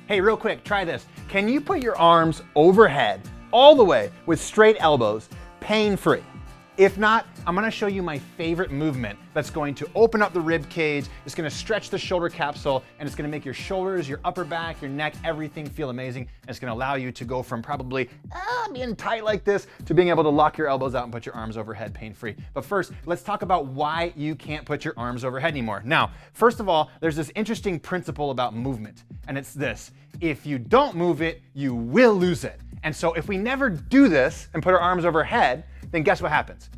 Hey, real quick, try this. Can you put your arms overhead all the way with straight elbows, pain-free? If not, I'm gonna show you my favorite movement that's going to open up the rib cage, it's gonna stretch the shoulder capsule, and it's gonna make your shoulders, your upper back, your neck, everything feel amazing. And it's gonna allow you to go from probably being tight like this to being able to lock your elbows out and put your arms overhead pain-free. But first, let's talk about why you can't put your arms overhead anymore. Now, first of all, there's this interesting principle about movement, and it's this: if you don't move it, you will lose it. And so if we never do this and put our arms overhead, then guess what happens?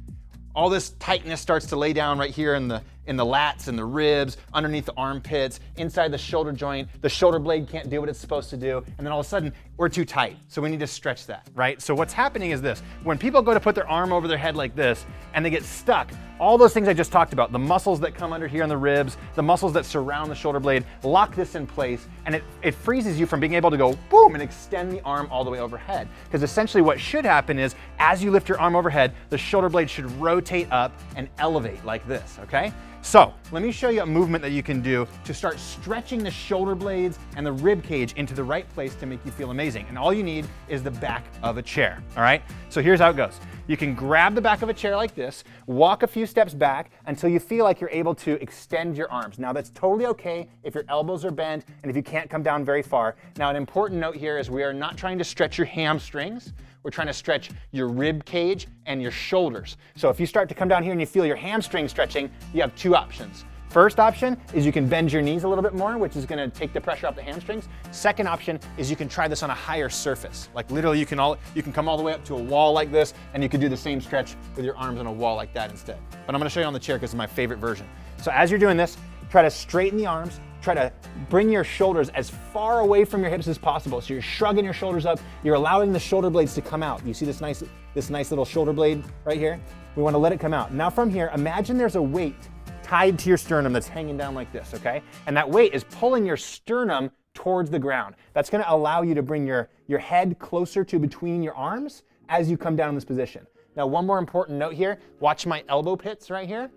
All this tightness starts to lay down right here in the lats and the ribs, underneath the armpits, inside the shoulder joint. The shoulder blade can't do what it's supposed to do. And then all of a sudden, we're too tight. So we need to stretch that, right? So what's happening is this: when people go to put their arm over their head like this and they get stuck, all those things I just talked about, the muscles that come under here in the ribs, the muscles that surround the shoulder blade, lock this in place, and it freezes you from being able to go boom and extend the arm all the way overhead. Because essentially what should happen is, as you lift your arm overhead, the shoulder blade should rotate up and elevate like this, okay? So let me show you a movement that you can do to start stretching the shoulder blades and the rib cage into the right place to make you feel amazing. And all you need is the back of a chair, all right? So here's how it goes. You can grab the back of a chair like this, walk a few steps back until you feel like you're able to extend your arms. Now that's totally okay if your elbows are bent and if you can't come down very far. Now an important note here is we are not trying to stretch your hamstrings. We're trying to stretch your rib cage and your shoulders. So if you start to come down here and you feel your hamstring stretching, you have two options. First option is you can bend your knees a little bit more, which is gonna take the pressure off the hamstrings. Second option is you can try this on a higher surface. Like literally you can come all the way up to a wall like this, and you can do the same stretch with your arms on a wall like that instead. But I'm gonna show you on the chair because it's my favorite version. So as you're doing this, try to straighten the arms, try to bring your shoulders as far away from your hips as possible. So you're shrugging your shoulders up, you're allowing the shoulder blades to come out. You see this nice little shoulder blade right here? We wanna let it come out. Now from here, imagine there's a weight tied to your sternum that's hanging down like this, okay? And that weight is pulling your sternum towards the ground. That's gonna allow you to bring your head closer to between your arms as you come down in this position. Now, one more important note here, watch my elbow pits right here.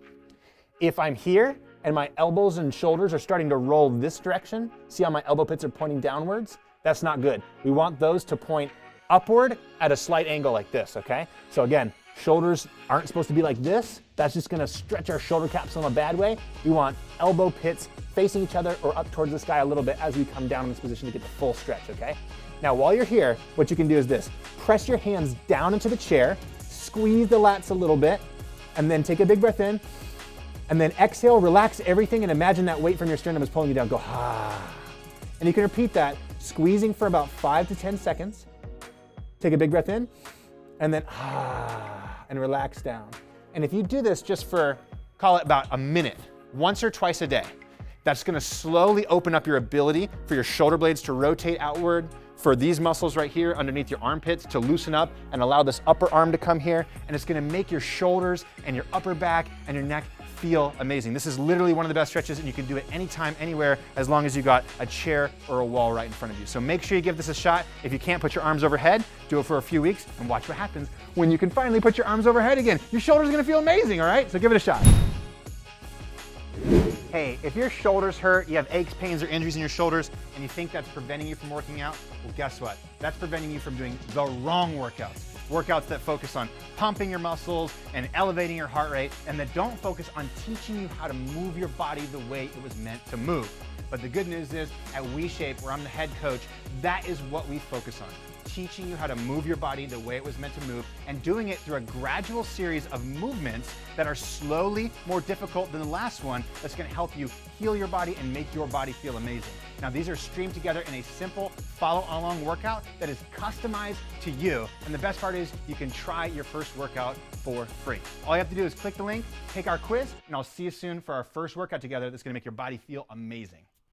If I'm here and my elbows and shoulders are starting to roll this direction, see how my elbow pits are pointing downwards? That's not good. We want those to point upward at a slight angle like this, okay? So again, shoulders aren't supposed to be like this. That's just gonna stretch our shoulder capsule in a bad way. We want elbow pits facing each other or up towards the sky a little bit as we come down in this position to get the full stretch, okay? Now, while you're here, what you can do is this. Press your hands down into the chair, squeeze the lats a little bit, and then take a big breath in, and then exhale, relax everything, and imagine that weight from your sternum is pulling you down. Go, ah. And you can repeat that, squeezing for about 5 to 10 seconds. Take a big breath in, and then ah, and relax down. And if you do this just for, call it about a minute, once or twice a day, that's gonna slowly open up your ability for your shoulder blades to rotate outward, for these muscles right here underneath your armpits to loosen up and allow this upper arm to come here. And it's gonna make your shoulders and your upper back and your neck feel amazing. This is literally one of the best stretches, and you can do it anytime, anywhere, as long as you got a chair or a wall right in front of you. So make sure you give this a shot. If you can't put your arms overhead, do it for a few weeks and watch what happens when you can finally put your arms overhead again. Your shoulders are gonna feel amazing, all right? So give it a shot. Hey, if your shoulders hurt, you have aches, pains, or injuries in your shoulders, and you think that's preventing you from working out, well, guess what? That's preventing you from doing the wrong workouts. Workouts that focus on pumping your muscles and elevating your heart rate, and that don't focus on teaching you how to move your body the way it was meant to move. But the good news is, at WeShape, where I'm the head coach, that is what we focus on. Teaching you how to move your body the way it was meant to move, and doing it through a gradual series of movements that are slowly more difficult than the last one, that's gonna help you heal your body and make your body feel amazing. Now, these are streamed together in a simple follow-along workout that is customized to you. And the best part is you can try your first workout for free. All you have to do is click the link, take our quiz, and I'll see you soon for our first workout together that's gonna make your body feel amazing.